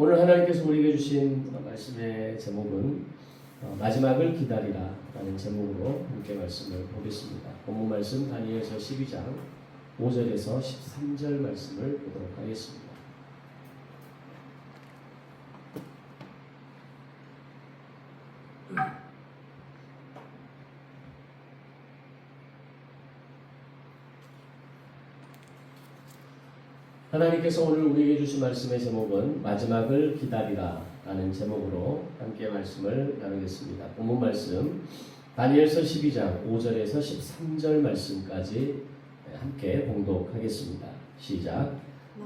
오늘 하나님께서 우리에게 주신 말씀의 제목은 마지막을 기다리라 라는 제목으로 함께 말씀을 보겠습니다. 본문 말씀 다니엘서 12장 5절에서 13절 말씀을 보도록 하겠습니다. 하나님께서 오늘 우리에게 주신 말씀의 제목은 마지막을 기다리라 라는 제목으로 함께 말씀을 나누겠습니다. 본문 말씀 다니엘서 12장 5절에서 13절 말씀까지 함께 봉독하겠습니다. 시작.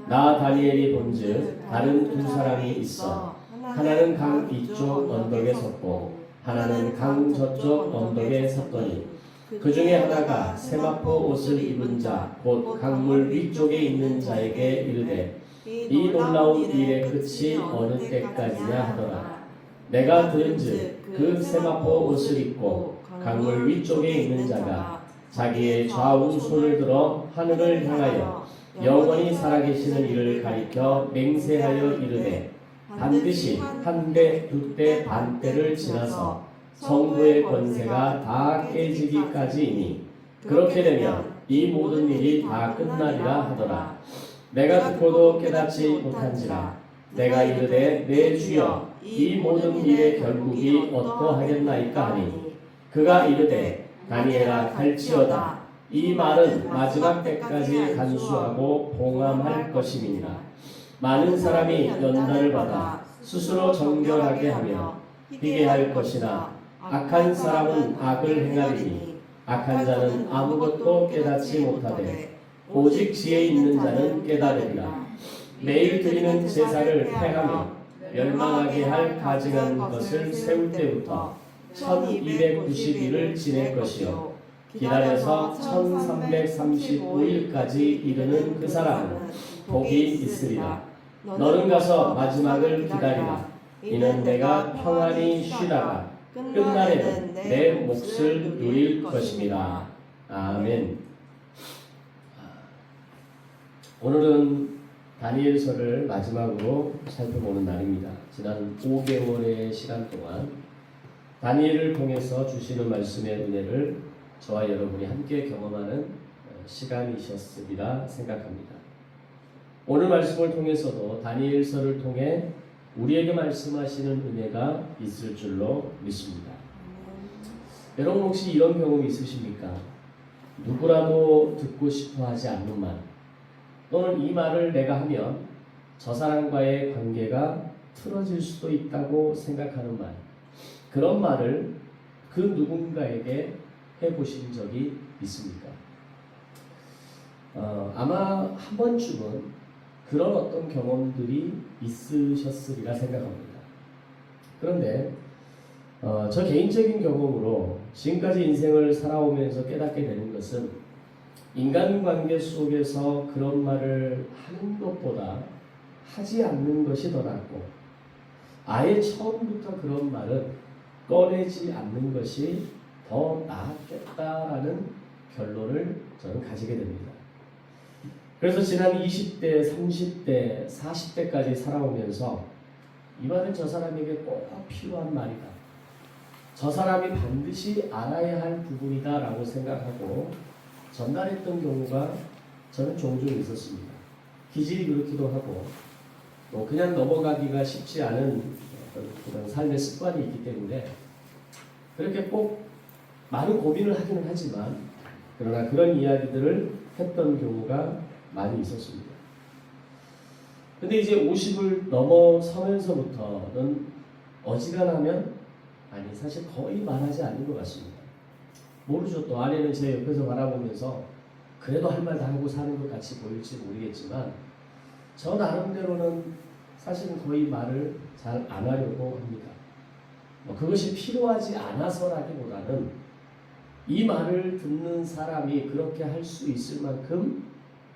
나 다니엘이 본즉 다른 두 사람이 있어 하나는 강 이쪽 언덕에 섰고 하나는 강 저쪽 언덕에 섰더니 그 중에 하나가 세마포 옷을 입은 자 곧 강물 위쪽에 있는 자에게 이르되 이 놀라운 일의 끝이 어느 때까지냐 하더라. 내가 들은즉 그 세마포 옷을 입고 강물 위쪽에 있는 자가 자기의 좌우 손을 들어 하늘을 향하여 영원히 살아계시는 이를 가리켜 맹세하여 이르되 반드시 한 때, 두 때, 반 때를 지나서 성부의 권세가 다 깨지기까지이니 그렇게 되면 이 모든 일이 다 끝나리라 하더라. 내가 듣고도 깨닫지 못한지라. 내가 이르되 내 주여 이 모든 일의 결국이 어떠하겠나이까 하니 그가 이르되 다니엘아 갈지어다. 이 말은 마지막 때까지 간수하고 봉함할 것임이니라. 많은 사람이 연단을 받아 스스로 정결하게 하며 희게 할 것이나 악한 사람은 악을 행하리니 악한 자는 아무것도 깨닫지 못하되 오직 지혜 있는 자는 깨달으리라. 매일 드리는 제사를 폐하며 멸망하게 할 가증한 것을 세울 때부터 1290일을 지낼 것이요 기다려서 1335일까지 이르는 그 사람은 복이 있으리라. 너는 가서 마지막을 기다리라. 이는 내가 평안히 쉬다가 끝날에는 내 몫을 누릴 것입니다. 아멘. 오늘은 다니엘서를 마지막으로 살펴보는 날입니다. 지난 5개월의 시간 동안 다니엘을 통해서 주시는 말씀의 은혜를 저와 여러분이 함께 경험하는 시간이셨으리라 생각합니다. 오늘 말씀을 통해서도 다니엘서를 통해 우리에게 말씀하시는 은혜가 있을 줄로 믿습니다. 여러분 혹시 이런 경험 있으십니까? 누구라도 듣고 싶어 하지 않는 말, 또는 이 말을 내가 하면 저 사람과의 관계가 틀어질 수도 있다고 생각하는 말, 그런 말을 그 누군가에게 해보신 적이 있습니까? 아마 한 번쯤은 그런 어떤 경험들이 있으셨으리라 생각합니다. 그런데 저 개인적인 경험으로 지금까지 인생을 살아오면서 깨닫게 되는 것은 인간관계 속에서 그런 말을 하는 것보다 하지 않는 것이 더 낫고 아예 처음부터 그런 말은 꺼내지 않는 것이 더 나았겠다라는 결론을 저는 가지게 됩니다. 그래서 지난 20대, 30대, 40대까지 살아오면서 이 말은 저 사람에게 꼭 필요한 말이다. 저 사람이 반드시 알아야 할 부분이다 라고 생각하고 전달했던 경우가 저는 종종 있었습니다. 기질이 그렇기도 하고 또 그냥 넘어가기가 쉽지 않은 그런 삶의 습관이 있기 때문에 그렇게 꼭 많은 고민을 하기는 하지만 그러나 그런 이야기들을 했던 경우가 많이 있었습니다. 근데 이제 50을 넘어서면서부터는 어지간하면 아니 사실 거의 말하지 않는 것 같습니다. 모르죠. 또 아내는 제 옆에서 바라보면서 그래도 할 말 다 하고 사는 것 같이 보일지 모르겠지만 저 나름대로는 사실은 거의 말을 잘 안 하려고 합니다. 그것이 필요하지 않아서라기보다는 이 말을 듣는 사람이 그렇게 할 수 있을 만큼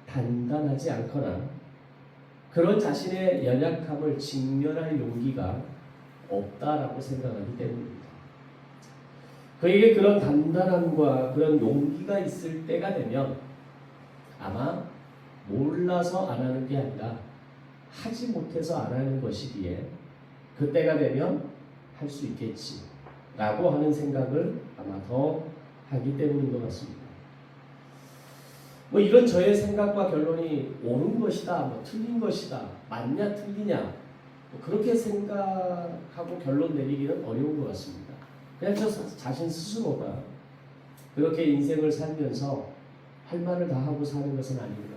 단단하지 않거나 그런 자신의 연약함을 직면할 용기가 없다라고 생각하기 때문입니다. 그에게 그런 단단함과 그런 용기가 있을 때가 되면 아마 몰라서 안 하는 게 아니라 하지 못해서 안 하는 것이기에 그때가 되면 할 수 있겠지 라고 하는 생각을 아마 더 하기 때문인 것 같습니다. 뭐 이런 저의 생각과 결론이 옳은 것이다, 뭐 틀린 것이다, 맞냐 틀리냐, 뭐 그렇게 생각하고 결론 내리기는 어려운 것 같습니다. 그냥 저 자신 스스로가 그렇게 인생을 살면서 할 말을 다 하고 사는 것은 아니구나.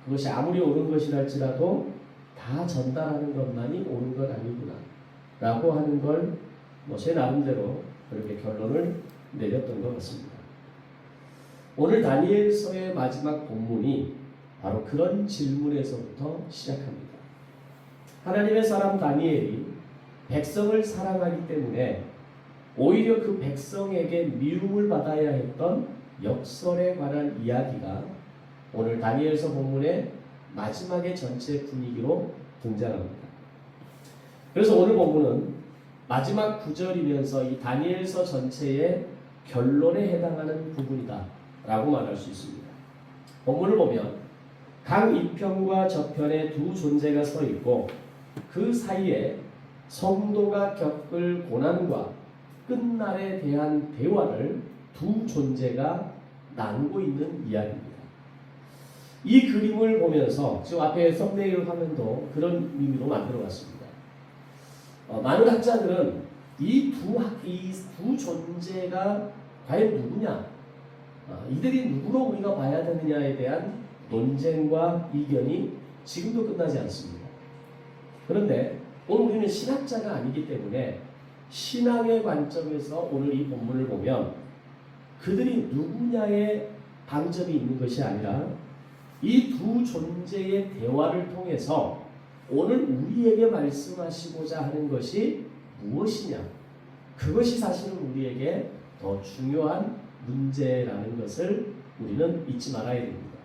그것이 아무리 옳은 것이랄지라도 다 전달하는 것만이 옳은 것 아니구나 라고 하는 걸 뭐 제 나름대로 그렇게 결론을 내렸던 것 같습니다. 오늘 다니엘서의 마지막 본문이 바로 그런 질문에서부터 시작합니다. 하나님의 사람 다니엘이 백성을 사랑하기 때문에 오히려 그 백성에게 미움을 받아야 했던 역설에 관한 이야기가 오늘 다니엘서 본문의 마지막의 전체 분위기로 등장합니다. 그래서 오늘 본문은 마지막 구절이면서 이 다니엘서 전체의 결론에 해당하는 부분이다 라고 말할 수 있습니다. 본문을 보면 강 이편과 저편에 두 존재가 서 있고 그 사이에 성도가 겪을 고난과 끝날에 대한 대화를 두 존재가 나누고 있는 이야기입니다. 이 그림을 보면서 지금 앞에 썸네일 화면도 그런 의미로 만들어봤습니다. 많은 학자들은 이 두 존재가 과연 누구냐, 이들이 누구로 우리가 봐야 되느냐에 대한 논쟁과 이견이 지금도 끝나지 않습니다. 그런데 오늘 우리는 신학자가 아니기 때문에 신앙의 관점에서 오늘 이 본문을 보면 그들이 누구냐에 방점이 있는 것이 아니라 이 두 존재의 대화를 통해서 오늘 우리에게 말씀하시고자 하는 것이 무엇이냐, 그것이 사실은 우리에게 더 중요한 문제라는 것을 우리는 잊지 말아야 됩니다.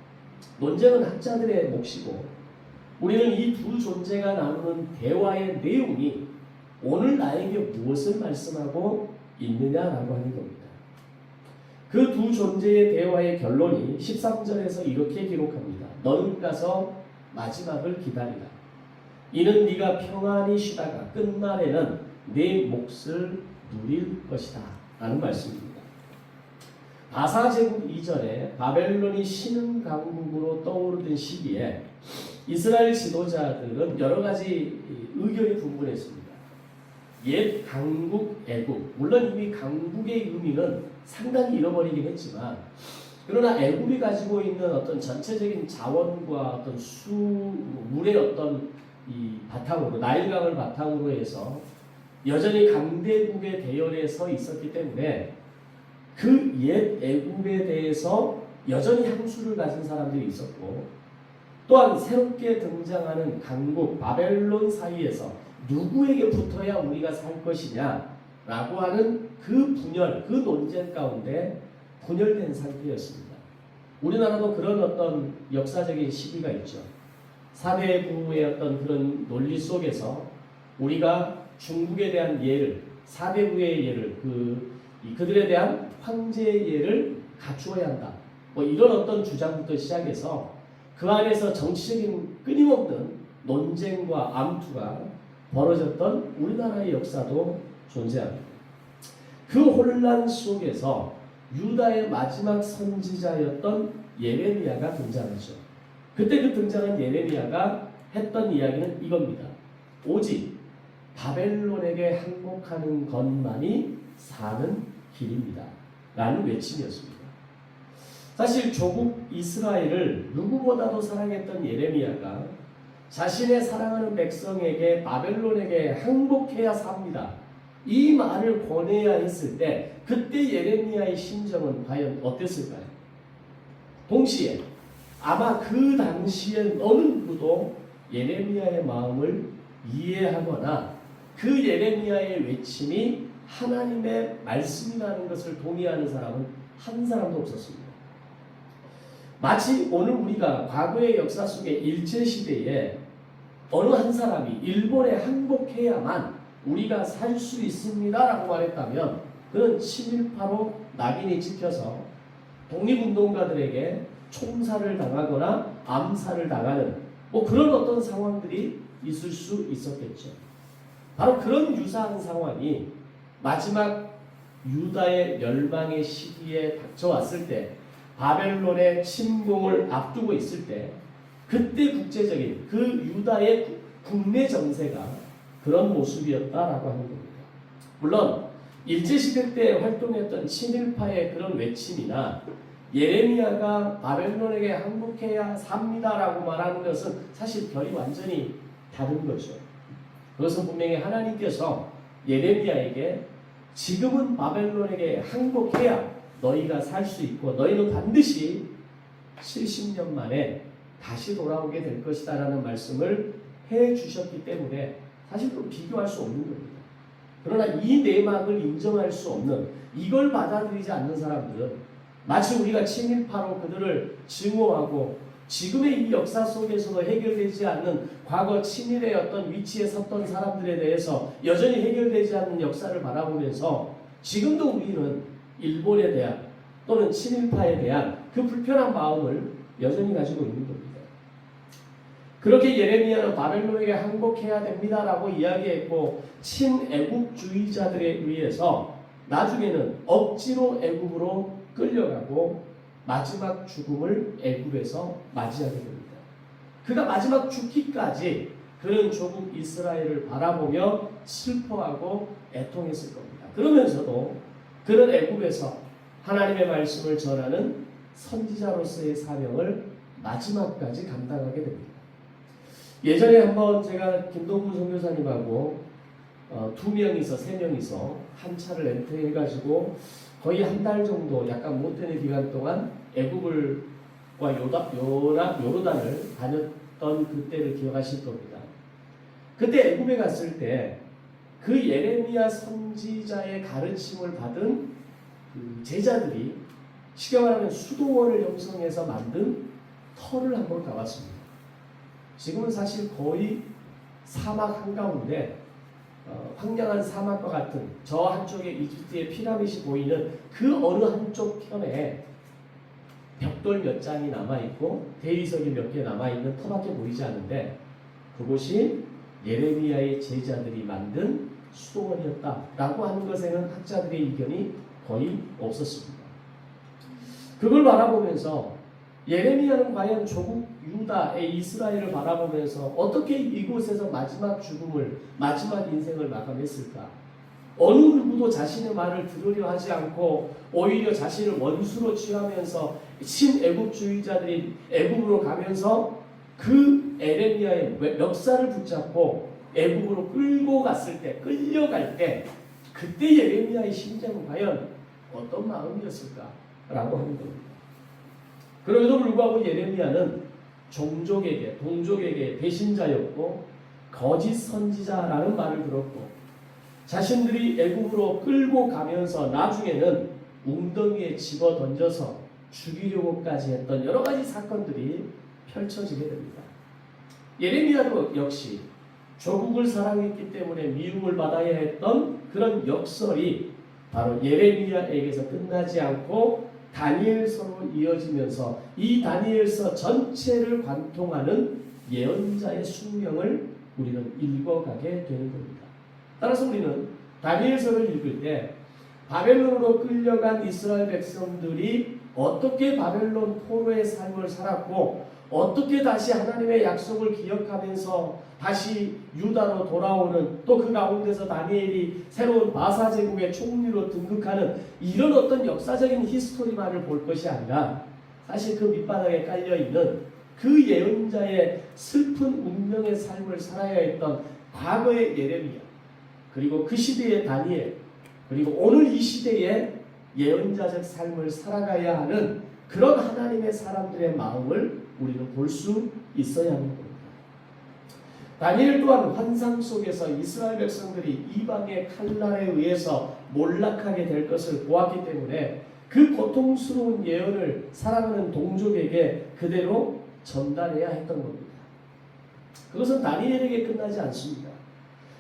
논쟁은 학자들의 몫이고 우리는 이 두 존재가 나누는 대화의 내용이 오늘 나에게 무엇을 말씀하고 있느냐라고 하는 겁니다. 그 두 존재의 대화의 결론이 13절에서 이렇게 기록합니다. 너는 가서 마지막을 기다리라. 이는 네가 평안히 쉬다가 끝날에는 네 몫을 누릴 것이다 라는 말씀입니다. 바사 제국 이전에 바벨론이 신흥 강국으로 떠오르던 시기에 이스라엘 지도자들은 여러 가지 의견이 분분했습니다. 옛 강국 애국, 물론 이미 강국의 의미는 상당히 잃어버리긴 했지만 그러나 애국이 가지고 있는 어떤 전체적인 자원과 어떤 물의 어떤 이 바탕으로 나일강을 바탕으로 해서 여전히 강대국의 대열에 서 있었기 때문에 그 옛 애국에 대해서 여전히 향수를 가진 사람들이 있었고 또한 새롭게 등장하는 강국 바벨론 사이에서 누구에게 붙어야 우리가 살 것이냐라고 하는 그 분열, 그 논쟁 가운데 분열된 상태였습니다. 우리나라도 그런 어떤 역사적인 시기가 있죠. 사대부의 어떤 그런 논리 속에서 우리가 중국에 대한 예를, 사대부의 예를, 그들에 대한 황제의 예를 갖추어야 한다. 뭐 이런 어떤 주장부터 시작해서 그 안에서 정치적인 끊임없는 논쟁과 암투가 벌어졌던 우리나라의 역사도 존재합니다. 그 혼란 속에서 유다의 마지막 선지자였던 예레미야가 등장하죠. 그때 그 등장한 예레미야가 했던 이야기는 이겁니다. 오직 바벨론에게 항복하는 것만이 사는 길입니다. 라는 외침이었습니다. 사실 조국 이스라엘을 누구보다도 사랑했던 예레미야가 자신의 사랑하는 백성에게 바벨론에게 항복해야 삽니다. 이 말을 권해야 했을 때 그때 예레미야의 심정은 과연 어땠을까요? 동시에 아마 그 당시에 어느 누구도 예레미야의 마음을 이해하거나 그 예레미야의 외침이 하나님의 말씀이라는 것을 동의하는 사람은 한 사람도 없었습니다. 마치 오늘 우리가 과거의 역사 속에 일제시대에 어느 한 사람이 일본에 항복해야만 우리가 살 수 있습니다 라고 말했다면 그는 친일파로 낙인이 찍혀서 독립운동가들에게 총살을 당하거나 암살을 당하는 뭐 그런 어떤 상황들이 있을 수 있었겠죠. 바로 그런 유사한 상황이 마지막 유다의 멸망의 시기에 닥쳐왔을 때, 바벨론의 침공을 앞두고 있을 때, 그때 국제적인 그 유다의 국내 정세가 그런 모습이었다라고 하는 겁니다. 물론 일제시대 때 활동했던 친일파의 그런 외침이나 예레미야가 바벨론에게 항복해야 삽니다라고 말하는 것은 사실 결이 완전히 다른 거죠. 그것은 분명히 하나님께서 예레미야에게 지금은 바벨론에게 항복해야 너희가 살 수 있고 너희는 반드시 70년 만에 다시 돌아오게 될 것이다 라는 말씀을 해 주셨기 때문에 사실 또 비교할 수 없는 겁니다. 그러나 이 내막을 인정할 수 없는, 이걸 받아들이지 않는 사람들은 마치 우리가 친일파로 그들을 증오하고 지금의 이 역사 속에서도 해결되지 않는 과거 친일의 어떤 위치에 섰던 사람들에 대해서 여전히 해결되지 않는 역사를 바라보면서 지금도 우리는 일본에 대한 또는 친일파에 대한 그 불편한 마음을 여전히 가지고 있는 겁니다. 그렇게 예레미야는 바벨론에게 항복해야 됩니다라고 이야기했고, 친애국주의자들에 의해서 나중에는 억지로 애국으로 끌려가고 마지막 죽음을 애국에서 맞이하게 됩니다. 그가 마지막 죽기까지 그는 조국 이스라엘을 바라보며 슬퍼하고 애통했을 겁니다. 그러면서도 그는 애국에서 하나님의 말씀을 전하는 선지자로서의 사명을 마지막까지 감당하게 됩니다. 예전에 한번 제가 김동구 선교사님하고 2명이서 3명이서 한 차를 렌트해가지고 거의 한 달 정도, 약간 못 되는 기간 동안 애국과 요르단을 다녔던 그때를 기억하실 겁니다. 그때 애국에 갔을 때 그 예레미야 선지자의 가르침을 받은 그 제자들이 쉽게 말하면 수도원을 형성해서 만든 터를 한번 가봤습니다. 지금은 사실 거의 사막 한가운데 황량한 사막과 같은 저 한쪽에 이집트의 피라밋이 보이는 그 어느 한쪽 편에 벽돌 몇 장이 남아있고 대리석이 몇 개 남아있는 터밖에 보이지 않는데, 그곳이 예레미야의 제자들이 만든 수도원이었다라고 하는 것에는 학자들의 의견이 거의 없었습니다. 그걸 바라보면서 예레미야는 과연 조국 유다의 이스라엘을 바라보면서 어떻게 이곳에서 마지막 죽음을, 마지막 인생을 마감했을까? 어느 누구도 자신의 말을 들으려 하지 않고 오히려 자신을 원수로 취하면서 친애국주의자들이 애국으로 가면서 그 예레미야의 멱살을 붙잡고 애국으로 끌고 갔을 때, 끌려갈 때, 그때 예레미야의 심정은 과연 어떤 마음이었을까라고 하는 겁니다. 그럼에도 불구하고 예레미야는 종족에게, 동족에게 배신자였고 거짓 선지자라는 말을 들었고, 자신들이 애국으로 끌고 가면서 나중에는 웅덩이에 집어 던져서 죽이려고까지 했던 여러 가지 사건들이 펼쳐지게 됩니다. 예레미야도 역시 조국을 사랑했기 때문에 미움을 받아야 했던 그런 역설이 바로 예레미야에게서 끝나지 않고 다니엘서로 이어지면서 이 다니엘서 전체를 관통하는 예언자의 숙명을 우리는 읽어가게 되는 겁니다. 따라서 우리는 다니엘서를 읽을 때 바벨론으로 끌려간 이스라엘 백성들이 어떻게 바벨론 포로의 삶을 살았고 어떻게 다시 하나님의 약속을 기억하면서 다시 유다로 돌아오는, 또 그 가운데서 다니엘이 새로운 바사 제국의 총리로 등극하는 이런 어떤 역사적인 히스토리만을 볼 것이 아니라 사실 그 밑바닥에 깔려있는 그 예언자의 슬픈 운명의 삶을 살아야 했던 과거의 예레미야, 그리고 그 시대의 다니엘, 그리고 오늘 이 시대의 예언자적 삶을 살아가야 하는 그런 하나님의 사람들의 마음을 우리는 볼 수 있어야 하는 겁니다. 다니엘 또한 환상 속에서 이스라엘 백성들이 이방의 칼날에 의해서 몰락하게 될 것을 보았기 때문에 그 고통스러운 예언을 살아가는 동족에게 그대로 전달해야 했던 겁니다. 그것은 다니엘에게 끝나지 않습니다.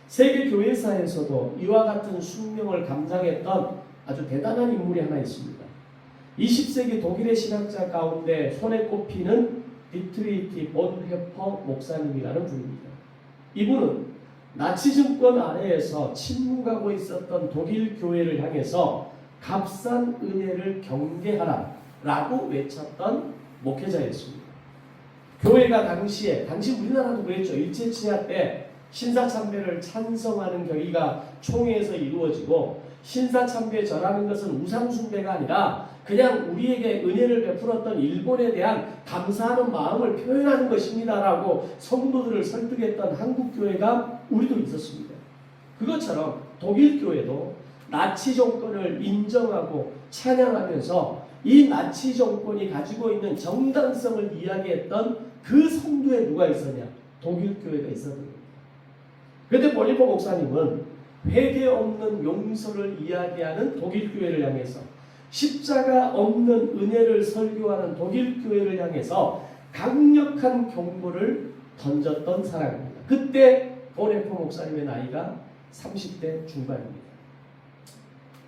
세계 교회사에서도 이와 같은 숙명을 감당했던 아주 대단한 인물이 하나 있습니다. 20세기 독일의 신학자 가운데 손에 꼽히는 디트리히 본헤퍼 목사님이라는 분입니다. 이분은 나치즘권 아래에서 침묵하고 있었던 독일 교회를 향해서 값싼 은혜를 경계하라 라고 외쳤던 목회자였습니다. 교회가 당시 우리나라도 그랬죠. 일제치하 때 신사참배를 찬성하는 결의가 총회에서 이루어지고, 신사참배 절하는 것은 우상숭배가 아니라 그냥 우리에게 은혜를 베풀었던 일본에 대한 감사하는 마음을 표현하는 것입니다라고 성도들을 설득했던 한국교회가 우리도 있었습니다. 그것처럼 독일교회도 나치 정권을 인정하고 찬양하면서 이 나치 정권이 가지고 있는 정당성을 이야기했던 그 성도에 누가 있었냐? 독일교회가 있었던 겁니다. 그런데 본헤퍼 목사님은 회개 없는 용서를 이야기하는 독일교회를 향해서, 십자가 없는 은혜를 설교하는 독일교회를 향해서 강력한 경고를 던졌던 사람입니다. 그때 본헤퍼 목사님의 나이가 30대 중반입니다.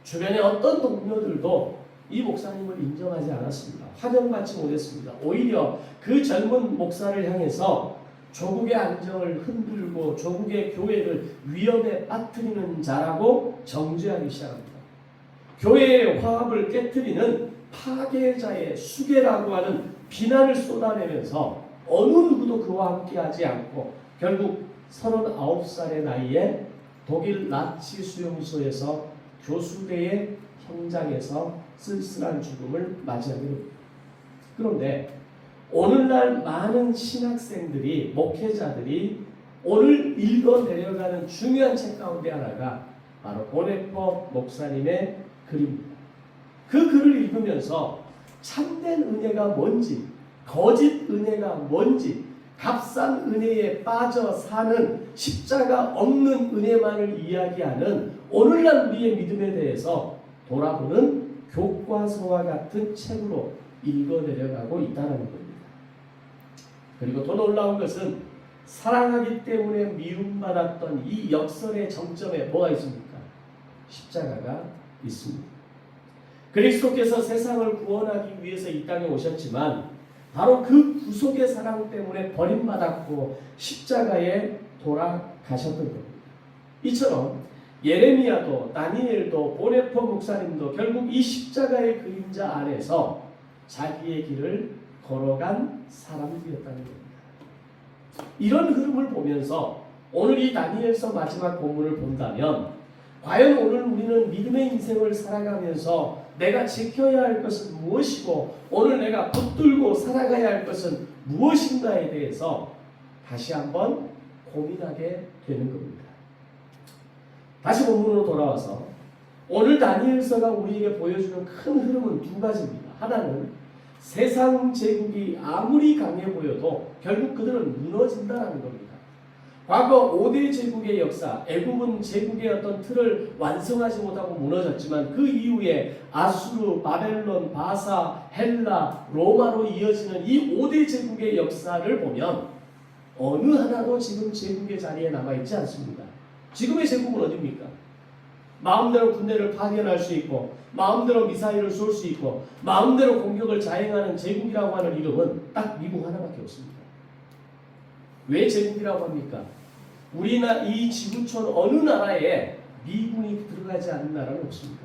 주변의 어떤 동료들도 이 목사님을 인정하지 않았습니다. 환영받지 못했습니다. 오히려 그 젊은 목사를 향해서 조국의 안정을 흔들고 조국의 교회를 위험에 빠뜨리는 자라고 정죄하기 시작합니다. 교회의 화합을 깨뜨리는 파괴자의 수괴라고 하는 비난을 쏟아내면서 어느 누구도 그와 함께하지 않고 결국 39살의 나이에 독일 나치 수용소에서 교수대의 현장에서 쓸쓸한 죽음을 맞이하게 됩니다. 그런데 오늘날 많은 신학생들이, 목회자들이 오늘 읽어내려가는 중요한 책 가운데 하나가 바로 본헤퍼 목사님의 글입니다. 그 글을 읽으면서 참된 은혜가 뭔지, 거짓 은혜가 뭔지, 값싼 은혜에 빠져 사는 십자가 없는 은혜만을 이야기하는 오늘날 우리의 믿음에 대해서 돌아보는 교과서와 같은 책으로 읽어내려가고 있다는 겁니다. 그리고 더 놀라운 것은 사랑하기 때문에 미움받았던 이 역설의 정점에 뭐가 있습니까? 십자가가 있습니다. 그리스도께서 세상을 구원하기 위해서 이 땅에 오셨지만 바로 그 구속의 사랑 때문에 버림받았고 십자가에 돌아가셨던 겁니다. 이처럼 예레미야도, 다니엘도, 본헤퍼 목사님도 결국 이 십자가의 그림자 안에서 자기의 길을 걸어간 사람들이었다는 겁니다. 이런 흐름을 보면서 오늘 이 다니엘서 마지막 본문을 본다면 과연 오늘 우리는 믿음의 인생을 살아가면서 내가 지켜야 할 것은 무엇이고 오늘 내가 붙들고 살아가야 할 것은 무엇인가에 대해서 다시 한번 고민하게 되는 겁니다. 다시 본문으로 돌아와서 오늘 다니엘서가 우리에게 보여주는 큰 흐름은 두 가지입니다. 하나는 세상 제국이 아무리 강해 보여도 결국 그들은 무너진다는 겁니다. 과거 5대 제국의 역사, 애굽은 제국의 어떤 틀을 완성하지 못하고 무너졌지만 그 이후에 아수르, 바벨론, 바사, 헬라, 로마로 이어지는 이 5대 제국의 역사를 보면 어느 하나도 지금 제국의 자리에 남아있지 않습니다. 지금의 제국은 어디입니까? 마음대로 군대를 파견할 수 있고 마음대로 미사일을 쏠 수 있고 마음대로 공격을 자행하는 제국이라고 하는 이름은 딱 미국 하나밖에 없습니다. 왜 제국이라고 합니까? 우리나 이 지구촌 어느 나라에 미군이 들어가지 않는 나라는 없습니다.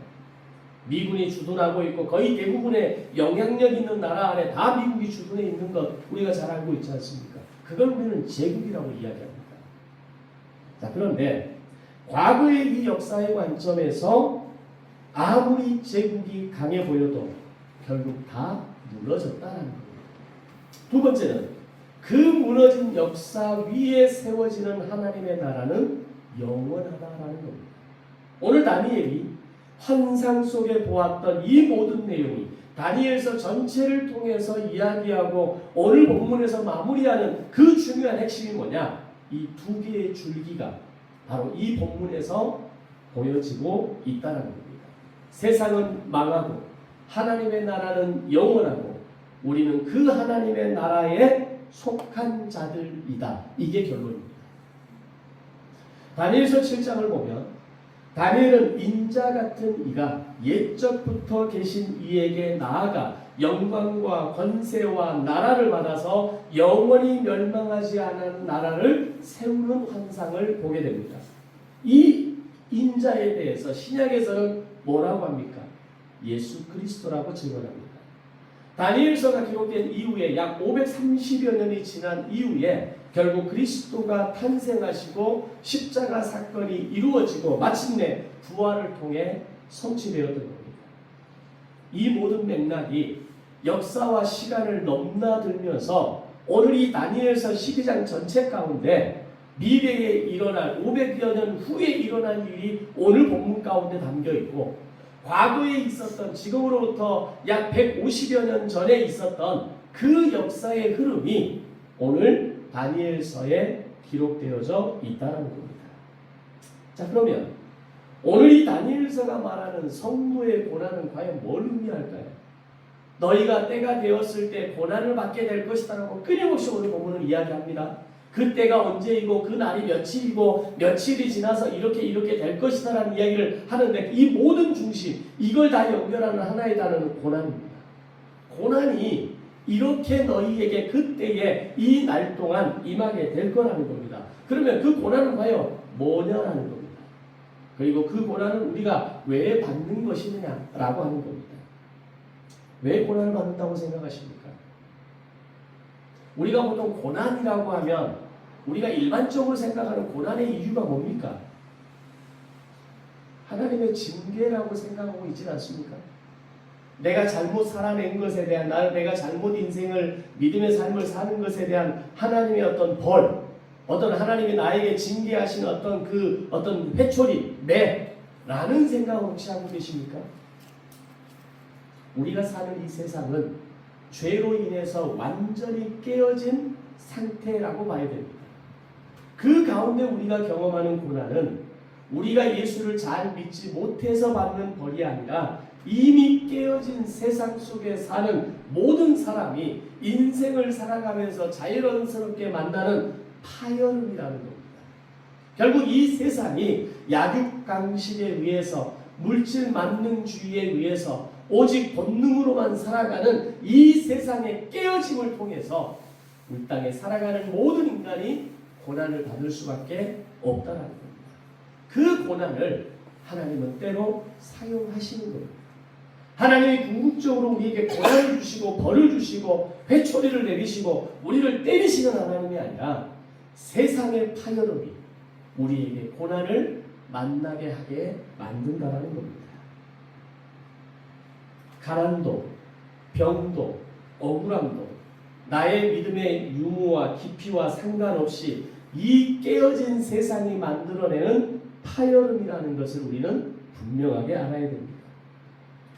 미군이 주둔하고 있고 거의 대부분의 영향력 있는 나라 안에 다 미국이 주둔해 있는 것 우리가 잘 알고 있지 않습니까? 그걸 우리는 제국이라고 이야기합니다. 자, 그런데 과거의 이 역사의 관점에서 아무리 제국이 강해 보여도 결국 다 무너졌다는 겁니다. 두 번째는 그 무너진 역사 위에 세워지는 하나님의 나라는 영원하다라는 겁니다. 오늘 다니엘이 환상 속에 보았던 이 모든 내용이 다니엘서 전체를 통해서 이야기하고 오늘 본문에서 마무리하는 그 중요한 핵심이 뭐냐? 이 두 개의 줄기가 바로 이 본문에서 보여지고 있다는 겁니다. 세상은 망하고 하나님의 나라는 영원하고 우리는 그 하나님의 나라에 속한 자들이다. 이게 결론입니다. 다니엘서 7장을 보면 다니엘은 인자 같은 이가 옛적부터 계신 이에게 나아가 영광과 권세와 나라를 받아서 영원히 멸망하지 않은 나라를 세우는 환상을 보게 됩니다. 이 인자에 대해서 신약에서는 뭐라고 합니까? 예수 그리스도라고 증언합니다. 다니엘서가 기록된 이후에 약 530여 년이 지난 이후에 결국 그리스도가 탄생하시고 십자가 사건이 이루어지고 마침내 부활을 통해 성취되었던 겁니다. 이 모든 맥락이 역사와 시간을 넘나들면서 오늘 이 다니엘서 12장 전체 가운데 미래에 일어날 500여 년 후에 일어날 일이 오늘 본문 가운데 담겨 있고 과거에 있었던 지금으로부터 약 150여 년 전에 있었던 그 역사의 흐름이 오늘 다니엘서에 기록되어져 있다는 겁니다. 자, 그러면 오늘 이 다니엘서가 말하는 성도의 고난은 과연 뭘 의미할까요? 너희가 때가 되었을 때 고난을 받게 될 것이다라고 끊임없이 오늘 본문은 이야기합니다. 그 때가 언제이고 그 날이 며칠이고 며칠이 지나서 이렇게 될 것이다라는 이야기를 하는데 이 모든 중심, 이걸 다 연결하는 하나의 단어는 고난입니다. 고난이 이렇게 너희에게 그때에 이 날 동안 임하게 될 거라는 겁니다. 그러면 그 고난은 과연 뭐냐라는 겁니다. 그리고 그 고난은 우리가 왜 받는 것이냐라고 하는 겁니다. 왜 고난을 받는다고 생각하십니까? 우리가 보통 고난이라고 하면 우리가 일반적으로 생각하는 고난의 이유가 뭡니까? 하나님의 징계라고 생각하고 있지 않습니까? 내가 잘못 살아낸 것에 대한 내가 잘못 인생을 믿음의 삶을 사는 것에 대한 하나님의 어떤 벌, 어떤 하나님이 나에게 징계하시는 어떤 회초리, 매라는 생각을 혹시 하고 계십니까? 우리가 사는 이 세상은 죄로 인해서 완전히 깨어진 상태라고 봐야 됩니다. 그 가운데 우리가 경험하는 고난은 우리가 예수를 잘 믿지 못해서 받는 벌이 아니라 이미 깨어진 세상 속에 사는 모든 사람이 인생을 살아가면서 자연스럽게 만나는 파열음이라는 겁니다. 결국 이 세상이 약육강식에 의해서 물질 만능주의에 의해서 오직 본능으로만 살아가는 이 세상의 깨어짐을 통해서 이 땅에 살아가는 모든 인간이 고난을 받을 수밖에 없다는 겁니다. 그 고난을 하나님은 때로 사용하시는 겁니다. 하나님이 궁극적으로 우리에게 고난을 주시고 벌을 주시고 회초리를 내리시고 우리를 때리시는 하나님이 아니라 세상의 파열음이 우리에게 고난을 만나게 하게 만든다는 겁니다. 가난도, 병도, 억울함도 나의 믿음의 유무와 깊이와 상관없이 이 깨어진 세상이 만들어내는 파열음이라는 것을 우리는 분명하게 알아야 됩니다.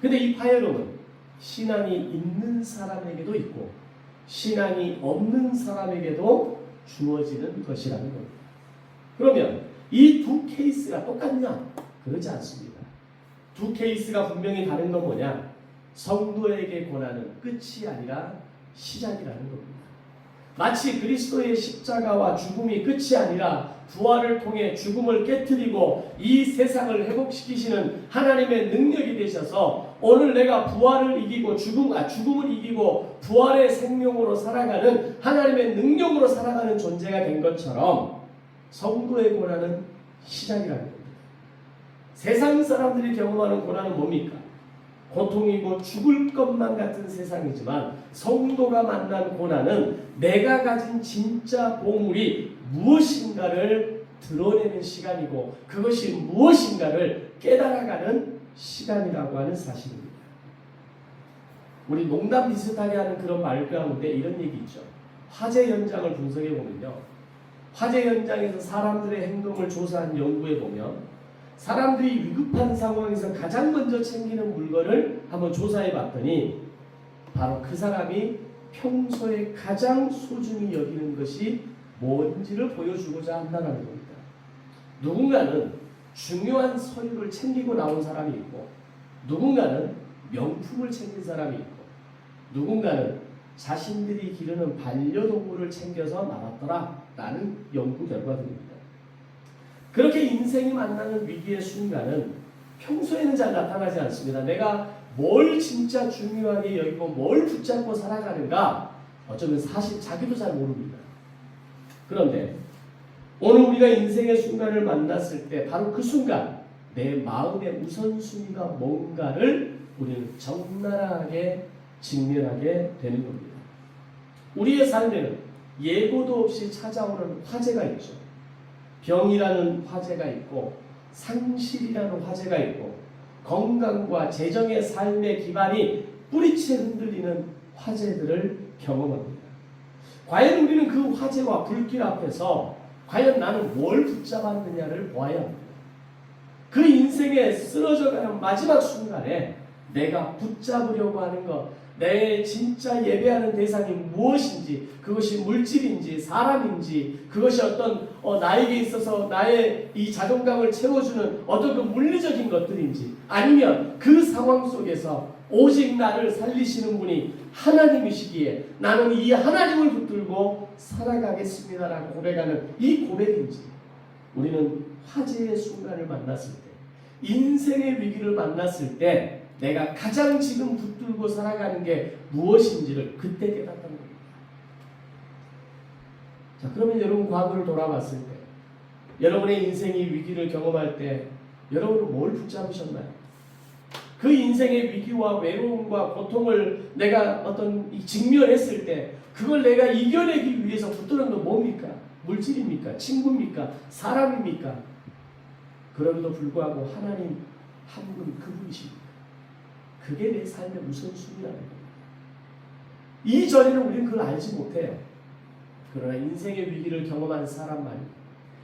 근데 이 파열음은 신앙이 있는 사람에게도 있고 신앙이 없는 사람에게도 주어지는 것이라는 겁니다. 그러면 이 두 케이스가 똑같냐? 그렇지 않습니다. 두 케이스가 분명히 다른 건 뭐냐? 성도에게 고난은 끝이 아니라 시작이라는 겁니다. 마치 그리스도의 십자가와 죽음이 끝이 아니라 부활을 통해 죽음을 깨트리고 이 세상을 회복시키시는 하나님의 능력이 되셔서 오늘 내가 부활을 이기고 죽음을 이기고 부활의 생명으로 살아가는 하나님의 능력으로 살아가는 존재가 된 것처럼 성도의 고난은 시작이라는 겁니다. 세상 사람들이 경험하는 고난은 뭡니까? 고통이고 죽을 것만 같은 세상이지만 성도가 만난 고난은 내가 가진 진짜 보물이 무엇인가를 드러내는 시간이고 그것이 무엇인가를 깨달아가는 시간이라고 하는 사실입니다. 우리 농담 비슷하게 하는 그런 말 가운데 이런 얘기 있죠. 화재 현장을 분석해 보면요. 화재 현장에서 사람들의 행동을 조사한 연구에 보면 사람들이 위급한 상황에서 가장 먼저 챙기는 물건을 한번 조사해 봤더니 바로 그 사람이 평소에 가장 소중히 여기는 것이 뭔지를 보여주고자 한다는 겁니다. 누군가는 중요한 서류를 챙기고 나온 사람이 있고 누군가는 명품을 챙긴 사람이 있고 누군가는 자신들이 기르는 반려동물을 챙겨서 나왔더라 라는 연구 결과들입니다. 그렇게 인생이 만나는 위기의 순간은 평소에는 잘 나타나지 않습니다. 내가 뭘 진짜 중요하게 여기고 뭘 붙잡고 살아가는가 어쩌면 사실 자기도 잘 모릅니다. 그런데 오늘 우리가 인생의 순간을 만났을 때 바로 그 순간 내 마음의 우선순위가 뭔가를 우리는 적나라하게 직면하게 되는 겁니다. 우리의 삶에는 예고도 없이 찾아오는 화제가 있죠. 병이라는 화제가 있고 상실이라는 화제가 있고 건강과 재정의 삶의 기반이 뿌리채 흔들리는 화제들을 경험합니다. 과연 우리는 그 화제와 불길 앞에서 과연 나는 뭘 붙잡았느냐를 보아야 합니다. 그 인생에 쓰러져가는 마지막 순간에 내가 붙잡으려고 하는 것, 내 진짜 예배하는 대상이 무엇인지, 그것이 물질인지 사람인지, 그것이 어떤 나에게 있어서 나의 이 자존감을 채워주는 어떤 그 물리적인 것들인지, 아니면 그 상황 속에서 오직 나를 살리시는 분이 하나님이시기에 나는 이 하나님을 붙들고 살아가겠습니다라고 고백하는 이 고백인지, 우리는 화제의 순간을 만났을 때, 인생의 위기를 만났을 때 내가 가장 지금 붙들고 살아가는 게 무엇인지를 그때 깨닫는 겁니다. 자, 그러면 여러분 과거를 돌아봤을 때, 여러분의 인생이 위기를 경험할 때 여러분은 뭘 붙잡으셨나요? 그 인생의 위기와 외로움과 고통을 내가 어떤 직면했을 때 그걸 내가 이겨내기 위해서 붙드는 건 뭡니까? 물질입니까? 친구입니까? 사람입니까? 그럼에도 불구하고 하나님 한 분 그분이십니다. 그게 내 삶의 우선순위라는 겁니다. 이전에는 우리는 그걸 알지 못해요. 그러나 인생의 위기를 경험한 사람만이,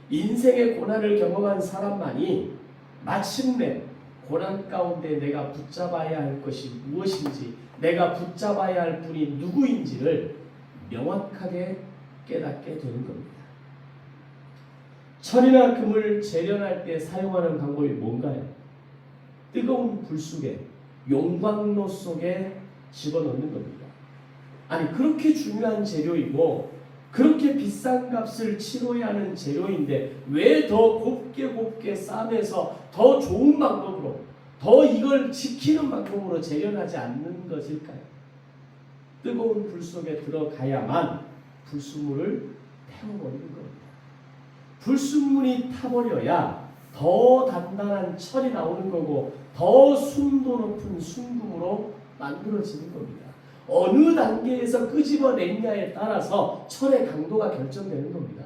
인생의 고난을 경험한 사람만이 마침내 고난 가운데 내가 붙잡아야 할 것이 무엇인지, 내가 붙잡아야 할 분이 누구인지를 명확하게 깨닫게 되는 겁니다. 철이나 금을 재련할 때 사용하는 방법이 뭔가요? 뜨거운 불 속에, 용광로 속에 집어넣는 겁니다. 아니, 그렇게 중요한 재료이고 그렇게 비싼 값을 치러야 하는 재료인데 왜 더 곱게 싸매서 더 좋은 방법으로, 더 이걸 지키는 방법으로 재련하지 않는 것일까요? 뜨거운 불 속에 들어가야만 불순물을 태워버리는 겁니다. 불순물이 타버려야 더 단단한 철이 나오는 거고 더 순도 높은 순금으로 만들어지는 겁니다. 어느 단계에서 끄집어냈냐에 따라서 철의 강도가 결정되는 겁니다.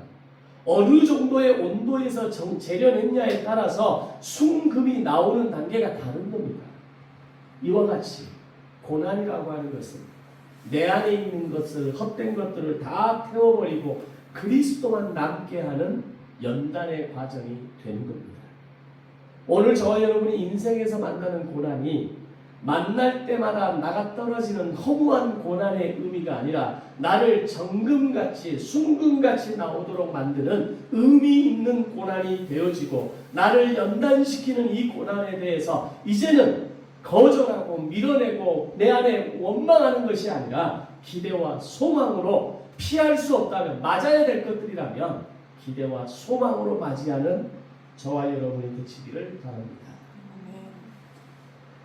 어느 정도의 온도에서 재련했냐에 따라서 순금이 나오는 단계가 다른 겁니다. 이와 같이 고난이라고 하는 것은 내 안에 있는 것을, 헛된 것들을 다 태워버리고 그리스도만 남게 하는 연단의 과정이 되는 겁니다. 오늘 저와 여러분이 인생에서 만나는 고난이 만날 때마다 나가 떨어지는 허무한 고난의 의미가 아니라 나를 정금같이 순금같이 나오도록 만드는 의미 있는 고난이 되어지고, 나를 연단시키는 이 고난에 대해서 이제는 거절하고 밀어내고 내 안에 원망하는 것이 아니라 기대와 소망으로, 피할 수 없다면, 맞아야 될 것들이라면 기대와 소망으로 맞이하는 저와 여러분이 되시기를 바랍니다.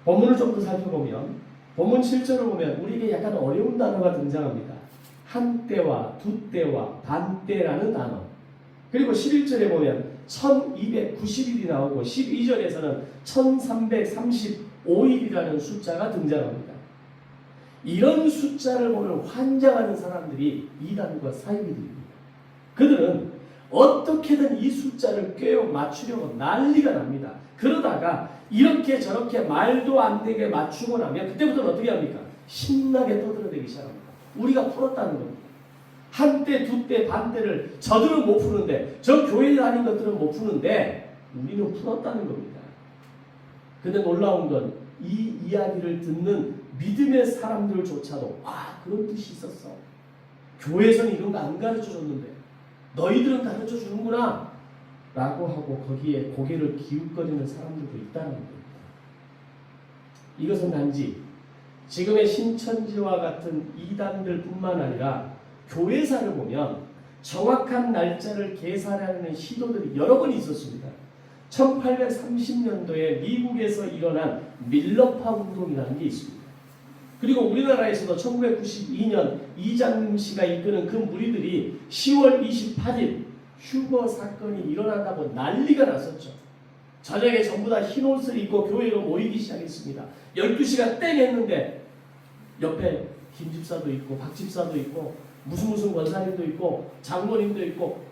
본문을 좀 더 살펴보면, 본문 7절을 보면 우리에게 약간 어려운 단어가 등장합니다. 한때와 두때와 반때라는 단어. 그리고 11절에 보면 1290일이 나오고 12절에서는 1335일이라는 숫자가 등장합니다. 이런 숫자를 보면 환장하는 사람들이 이단과 사이비들입니다. 그들은 어떻게든 이 숫자를 꿰어 맞추려고 난리가 납니다. 그러다가 이렇게 저렇게 말도 안 되게 맞추고 나면 그때부터는 어떻게 합니까? 신나게 떠들어대기 시작합니다. 우리가 풀었다는 겁니다. 한때, 두때, 반때를 저들은 못 푸는데, 저 교회 다닌 것들은 못 푸는데 우리는 풀었다는 겁니다. 근데 놀라운 건 이 이야기를 듣는 믿음의 사람들조차도 그런 뜻이 있었어. 교회에서는 이런 거 안 가르쳐줬는데 너희들은 가르쳐주는구나 라고 하고 거기에 고개를 기웃거리는 사람들도 있다는 겁니다. 이것은 단지 지금의 신천지와 같은 이단들 뿐만 아니라 교회사를 보면 정확한 날짜를 계산하는 시도들이 여러 번 있었습니다. 1830년도에 미국에서 일어난 밀러파 운동이라는 게 있습니다. 그리고 우리나라에서도 1992년 이장림 씨가 이끄는 그 무리들이 10월 28일 휴거 사건이 일어난다고 난리가 났었죠. 저녁에 전부 다 흰 옷을 입고 교회로 모이기 시작했습니다. 12시가 땡 했는데 옆에 김 집사도 있고 박 집사도 있고 무슨 권사님도 있고 장로님도 있고,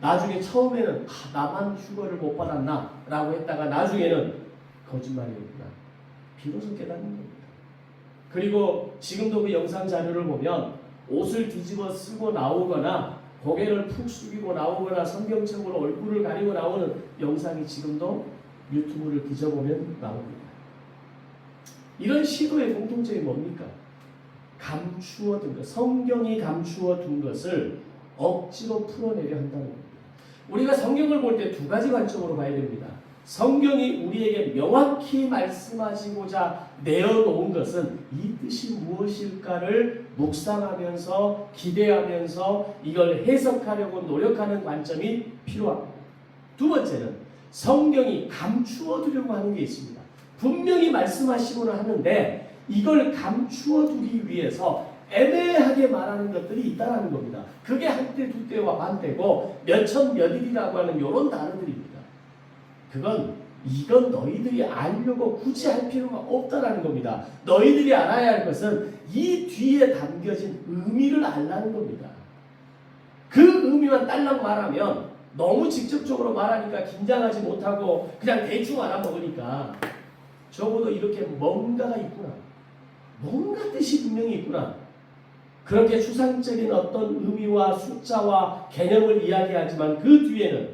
나중에 처음에는 나만 휴거를 못 받았나 라고 했다가 나중에는 거짓말이었구나 비로소 깨닫는 겁니다. 그리고 지금도 그 영상 자료를 보면 옷을 뒤집어 쓰고 나오거나 고개를 푹 숙이고 나오거나 성경책으로 얼굴을 가리고 나오는 영상이 지금도 유튜브를 뒤져보면 나옵니다. 이런 시도의 공통점이 뭡니까? 감추어 둔 것, 성경이 감추어 둔 것을 억지로 풀어내려 한다는 겁니다. 우리가 성경을 볼 때 두 가지 관점으로 봐야 됩니다. 성경이 우리에게 명확히 말씀하시고자 내어놓은 것은 이 뜻이 무엇일까를 묵상하면서 기대하면서 이걸 해석하려고 노력하는 관점이 필요합니다. 두 번째는 성경이 감추어 두려고 하는 게 있습니다. 분명히 말씀하시고는 하는데 이걸 감추어 두기 위해서 애매하게 말하는 것들이 있다는 겁니다. 그게 한때 두때와 반때고 몇천 몇일이라고 하는 이런 단어들입니다. 이건 너희들이 알려고 굳이 할 필요가 없다라는 겁니다. 너희들이 알아야 할 것은 이 뒤에 담겨진 의미를 알라는 겁니다. 그 의미만 딸랑 말하면 너무 직접적으로 말하니까 긴장하지 못하고 그냥 대충 알아먹으니까 적어도 이렇게 뭔가가 있구나. 뭔가 뜻이 분명히 있구나. 그렇게 추상적인 어떤 의미와 숫자와 개념을 이야기하지만 그 뒤에는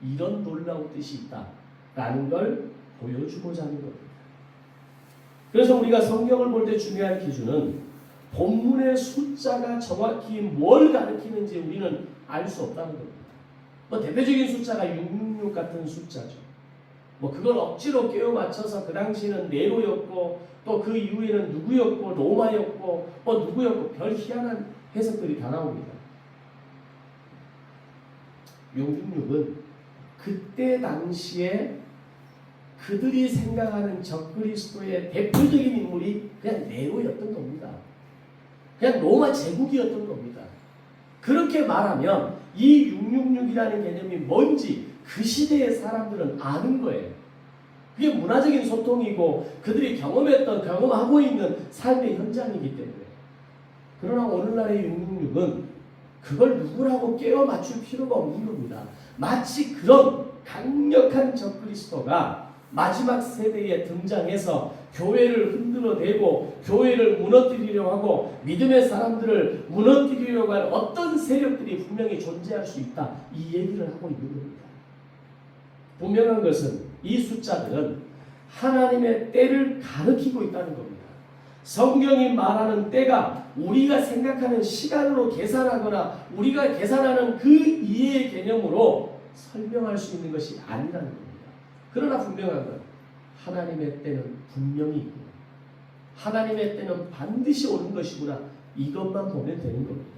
이런 놀라운 뜻이 있다라는 걸 보여주고자 하는 겁니다. 그래서 우리가 성경을 볼 때 중요한 기준은 본문의 숫자가 정확히 뭘 가리키는지 우리는 알 수 없다는 겁니다. 대표적인 숫자가 666 같은 숫자죠. 그걸 억지로 끼워 맞춰서 그 당시에는 네로였고 또 그 이후에는 누구였고 로마였고 누구였고 별 희한한 해석들이 다 나옵니다. 666은 그때 당시에 그들이 생각하는 적그리스도의 대표적인 인물이 그냥 네로였던 겁니다. 그냥 로마 제국이었던 겁니다. 그렇게 말하면 이 666이라는 개념이 뭔지 그 시대의 사람들은 아는 거예요. 그게 문화적인 소통이고 그들이 경험하고 있는 삶의 현장이기 때문에. 그러나 오늘날의 666은 그걸 누구라고 깨워 맞출 필요가 없는 겁니다. 마치 그런 강력한 적그리스도가 마지막 세대에 등장해서 교회를 흔들어대고 교회를 무너뜨리려고 하고 믿음의 사람들을 무너뜨리려고 하는 어떤 세력들이 분명히 존재할 수 있다. 이 얘기를 하고 있는 겁니다. 분명한 것은 이 숫자들은 하나님의 때를 가리키고 있다는 겁니다. 성경이 말하는 때가 우리가 생각하는 시간으로 계산하거나 우리가 계산하는 그 이해의 개념으로 설명할 수 있는 것이 아니라는 겁니다. 그러나 분명한 건 하나님의 때는 분명히 있구나. 하나님의 때는 반드시 오는 것이구나. 이것만 보면 되는 겁니다.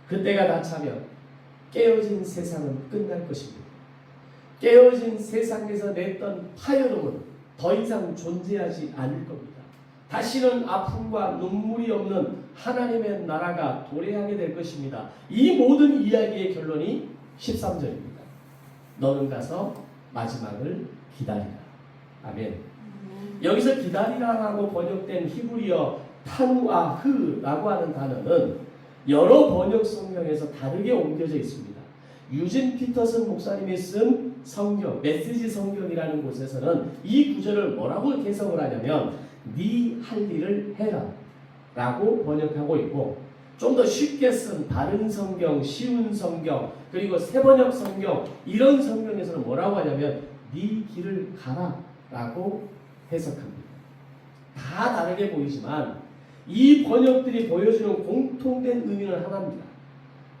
그때가 다 차면 깨어진 세상은 끝날 것입니다. 깨어진 세상에서 냈던 파열음은 더 이상 존재하지 않을 겁니다. 다시는 아픔과 눈물이 없는 하나님의 나라가 도래하게 될 것입니다. 이 모든 이야기의 결론이 13절입니다. 너는 가서 마지막을 기다리라. 아멘. 여기서 기다리라라고 번역된 히브리어 타누아흐라고 하는 단어는 여러 번역 성경에서 다르게 옮겨져 있습니다. 유진 피터슨 목사님이 쓴 성경, 메시지 성경이라는 곳에서는 이 구절을 뭐라고 해석을 하냐면 네 할 일을 해라 라고 번역하고 있고, 좀 더 쉽게 쓴 다른 성경, 쉬운 성경, 그리고 새번역 성경, 이런 성경에서는 뭐라고 하냐면 네 길을 가라 라고 해석합니다. 다 다르게 보이지만 이 번역들이 보여주는 공통된 의미는 하나입니다.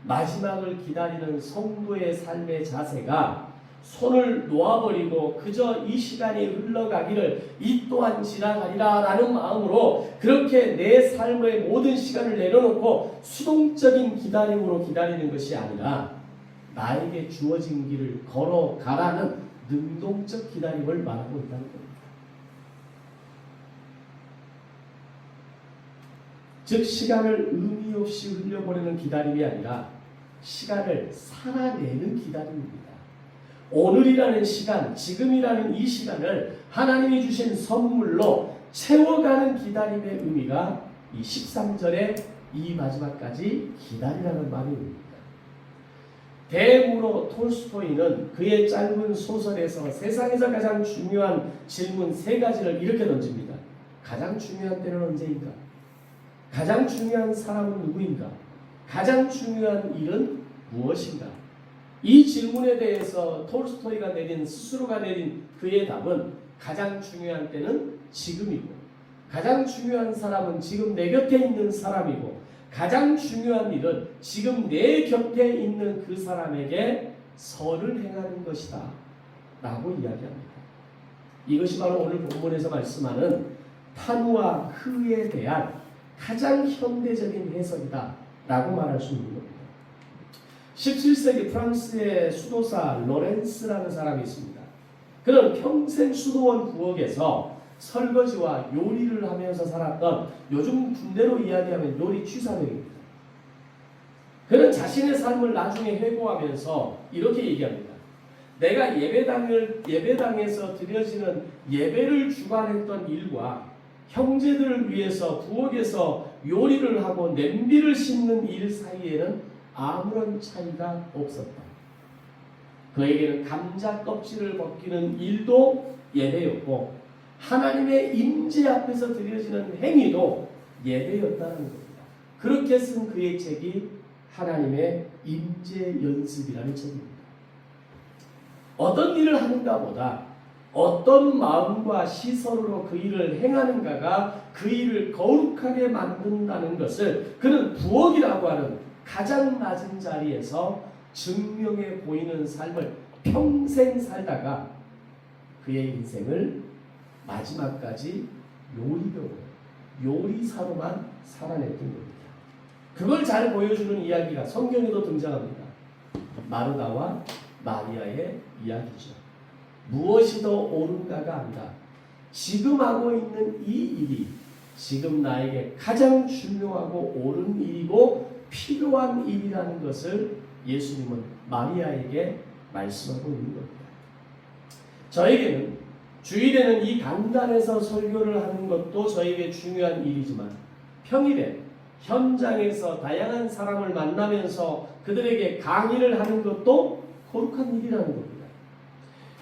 마지막을 기다리는 성도의 삶의 자세가 손을 놓아버리고 그저 이 시간이 흘러가기를 이 또한 지나가리라 라는 마음으로 그렇게 내 삶의 모든 시간을 내려놓고 수동적인 기다림으로 기다리는 것이 아니라 나에게 주어진 길을 걸어가라는 능동적 기다림을 말하고 있다는 겁니다. 즉 시간을 의미 없이 흘려보내는 기다림이 아니라 시간을 살아내는 기다림입니다. 오늘이라는 시간, 지금이라는 이 시간을 하나님이 주신 선물로 채워가는 기다림의 의미가 이 13절의 이 마지막까지 기다리라는 말입니다. 대무로 톨스토이는 그의 짧은 소설에서 세상에서 가장 중요한 질문 3가지를 이렇게 던집니다. 가장 중요한 때는 언제인가? 가장 중요한 사람은 누구인가? 가장 중요한 일은 무엇인가? 이 질문에 대해서 톨스토이가 스스로가 내린 그의 답은 가장 중요한 때는 지금이고, 가장 중요한 사람은 지금 내 곁에 있는 사람이고, 가장 중요한 일은 지금 내 곁에 있는 그 사람에게 선을 행하는 것이다 라고 이야기합니다. 이것이 바로 오늘 본문에서 말씀하는 탄우와 흐에 대한 가장 현대적인 해석이다 라고 말할 수 있는 겁니다. 17세기 프랑스의 수도사 로렌스라는 사람이 있습니다. 그는 평생 수도원 부엌에서 설거지와 요리를 하면서 살았던, 요즘 군대로 이야기하면 요리 취사병입니다. 그는 자신의 삶을 나중에 회고하면서 이렇게 얘기합니다. 내가 예배당에서 드려지는 예배를 주관했던 일과 형제들을 위해서 부엌에서 요리를 하고 냄비를 씻는 일 사이에는 아무런 차이가 없었다. 그에게는 감자 껍질을 벗기는 일도 예배였고 하나님의 임재 앞에서 드려지는 행위도 예배였다는 겁니다. 그렇게 쓴 그의 책이 하나님의 임재 연습이라는 책입니다. 어떤 일을 하는가 보다 어떤 마음과 시선으로 그 일을 행하는가가 그 일을 거룩하게 만든다는 것을 그는 부엌이라고 하는 가장 낮은 자리에서 증명해 보이는 삶을 평생 살다가 그의 인생을 마지막까지 요리사로만 살아냈던 겁니다. 그걸 잘 보여주는 이야기가 성경에도 등장합니다. 마르다와 마리아의 이야기죠. 무엇이 더 옳은가가 아니라 지금 하고 있는 이 일이 지금 나에게 가장 중요하고 옳은 일이고 필요한 일이라는 것을 예수님은 마리아에게 말씀하고 있는 겁니다. 저에게는 주일에는 이 강단에서 설교를 하는 것도 저에게 중요한 일이지만 평일에 현장에서 다양한 사람을 만나면서 그들에게 강의를 하는 것도 거룩한 일이라는 겁니다.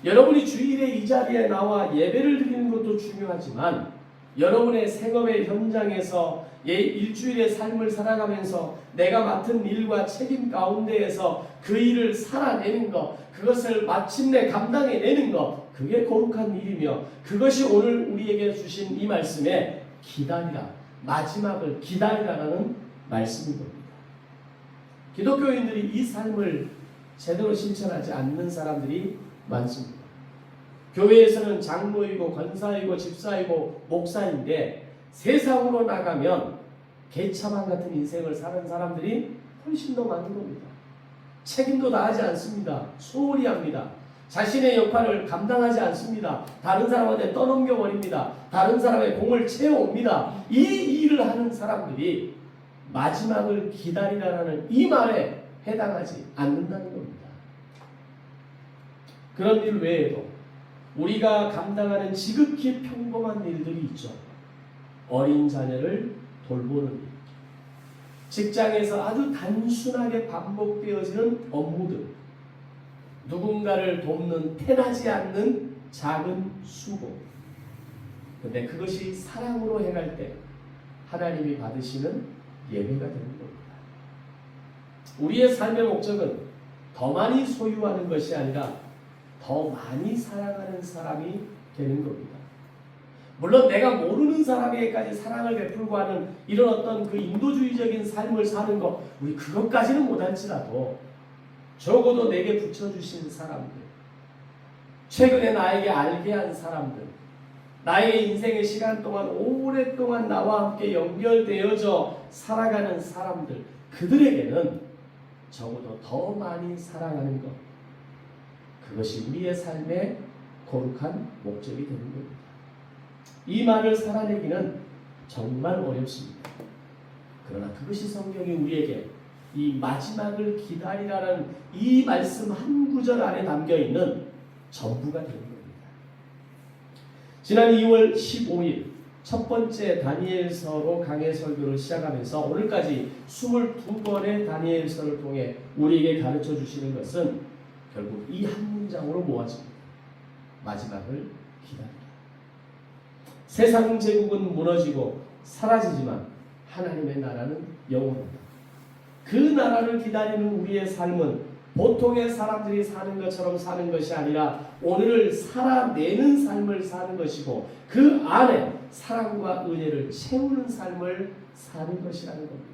여러분이 주일에 이 자리에 나와 예배를 드리는 것도 중요하지만 여러분의 생업의 현장에서 일주일의 삶을 살아가면서 내가 맡은 일과 책임 가운데에서 그 일을 살아내는 것, 그것을 마침내 감당해내는 것, 그게 거룩한 일이며 그것이 오늘 우리에게 주신 이 말씀에 기다리라, 마지막을 기다리라라는 말씀인 겁니다. 기독교인들이 이 삶을 제대로 실천하지 않는 사람들이 많습니다. 교회에서는 장로이고 권사이고 집사이고 목사인데 세상으로 나가면 개차반 같은 인생을 사는 사람들이 훨씬 더 많은 겁니다. 책임도 다하지 않습니다. 소홀히 합니다. 자신의 역할을 감당하지 않습니다. 다른 사람한테 떠넘겨 버립니다. 다른 사람의 공을 채워옵니다. 이 일을 하는 사람들이 마지막을 기다리라는 이 말에 해당하지 않는다는 겁니다. 그런 일 외에도 우리가 감당하는 지극히 평범한 일들이 있죠. 어린 자녀를 돌보는 일, 직장에서 아주 단순하게 반복되어지는 업무들, 누군가를 돕는 태나지 않는 작은 수고. 근데 그것이 사랑으로 행할 때 하나님이 받으시는 예배가 되는 겁니다. 우리의 삶의 목적은 더 많이 소유하는 것이 아니라 더 많이 사랑하는 사람이 되는 겁니다. 물론 내가 모르는 사람에게까지 사랑을 베풀고 하는 이런 어떤 그 인도주의적인 삶을 사는 것, 우리 그것까지는 못할지라도 적어도 내게 붙여주신 사람들, 최근에 나에게 알게 한 사람들, 나의 인생의 시간 동안 오랫동안 나와 함께 연결되어져 살아가는 사람들, 그들에게는 적어도 더 많이 사랑하는 것, 그것이 우리의 삶의 거룩한 목적이 되는 겁니다. 이 말을 살아내기는 정말 어렵습니다. 그러나 그것이 성경이 우리에게 이 마지막을 기다리라는 이 말씀 한 구절 안에 담겨있는 전부가 되는 겁니다. 지난 2월 15일 첫 번째 다니엘서로 강해 설교를 시작하면서 오늘까지 22번의 다니엘서를 통해 우리에게 가르쳐 주시는 것은 결국 이 한 문장으로 모아집니다. 마지막을 기다리라. 세상 제국은 무너지고 사라지지만 하나님의 나라는 영원하다. 그 나라를 기다리는 우리의 삶은 보통의 사람들이 사는 것처럼 사는 것이 아니라 오늘을 살아내는 삶을 사는 것이고 그 안에 사랑과 은혜를 채우는 삶을 사는 것이라는 겁니다.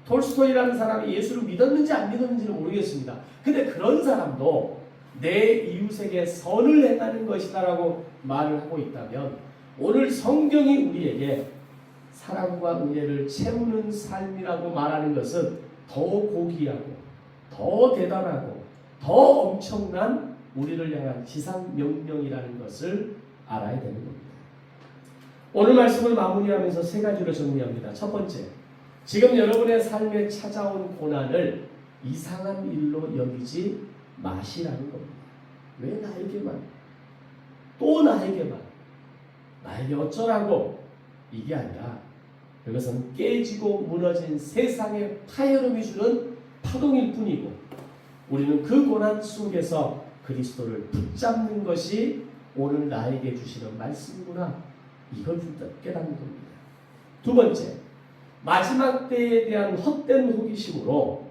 톨스토이라는 사람이 예수를 믿었는지 안 믿었는지는 모르겠습니다. 근데 그런 사람도 내 이웃에게 선을 행하는 것이다라고 말을 하고 있다면 오늘 성경이 우리에게 사랑과 은혜를 채우는 삶이라고 말하는 것은 더 고귀하고 더 대단하고 더 엄청난 우리를 향한 지상명령이라는 것을 알아야 되는 겁니다. 오늘 말씀을 마무리하면서 세 가지로 정리합니다. 첫 번째, 지금 여러분의 삶에 찾아온 고난을 이상한 일로 여기지 마시라는 겁니다. 왜 나에게만? 또 나에게만? 나에게 어쩌라고? 이게 아니라 그것은 깨지고 무너진 세상의 파열음이 주는 파동일 뿐이고 우리는 그 고난 속에서 그리스도를 붙잡는 것이 오늘 나에게 주시는 말씀이구나. 이걸 깨닫는 겁니다. 두 번째, 마지막 때에 대한 헛된 호기심으로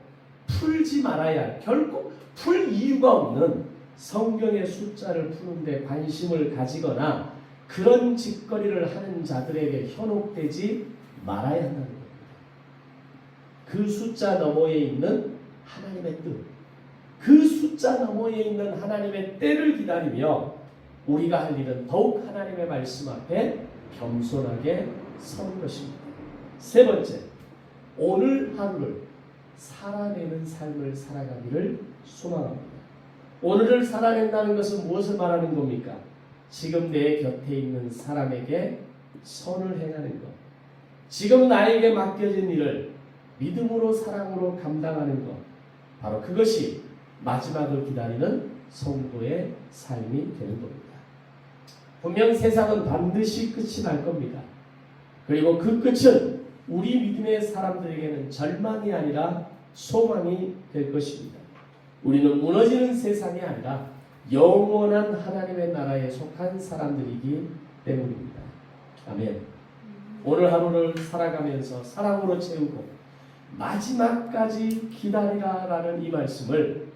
풀지 말아야 할, 결국 풀 이유가 없는 성경의 숫자를 푸는데 관심을 가지거나 그런 짓거리를 하는 자들에게 현혹되지 말아야 한다는 겁니다. 그 숫자 너머에 있는 하나님의 뜻, 그 숫자 너머에 있는 하나님의 때를 기다리며 우리가 할 일은 더욱 하나님의 말씀 앞에 겸손하게 서는 것입니다. 세 번째, 오늘 하루를 살아내는 삶을 살아가기를 소망합니다. 오늘을 살아낸다는 것은 무엇을 말하는 겁니까? 지금 내 곁에 있는 사람에게 선을 행하는 것, 지금 나에게 맡겨진 일을 믿음으로 사랑으로 감당하는 것, 바로 그것이 마지막을 기다리는 성도의 삶이 되는 겁니다. 분명 세상은 반드시 끝이 날 겁니다. 그리고 그 끝은 우리 믿음의 사람들에게는 절망이 아니라 소망이 될 것입니다. 우리는 무너지는 세상이 아니라 영원한 하나님의 나라에 속한 사람들이기 때문입니다. 아멘. 오늘 하루를 살아가면서 사랑으로 채우고 마지막까지 기다리라라는 이 말씀을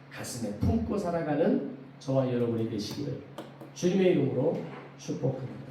가슴에 품고 살아가는 저와 여러분이 되시기를 주님의 이름으로 축복합니다.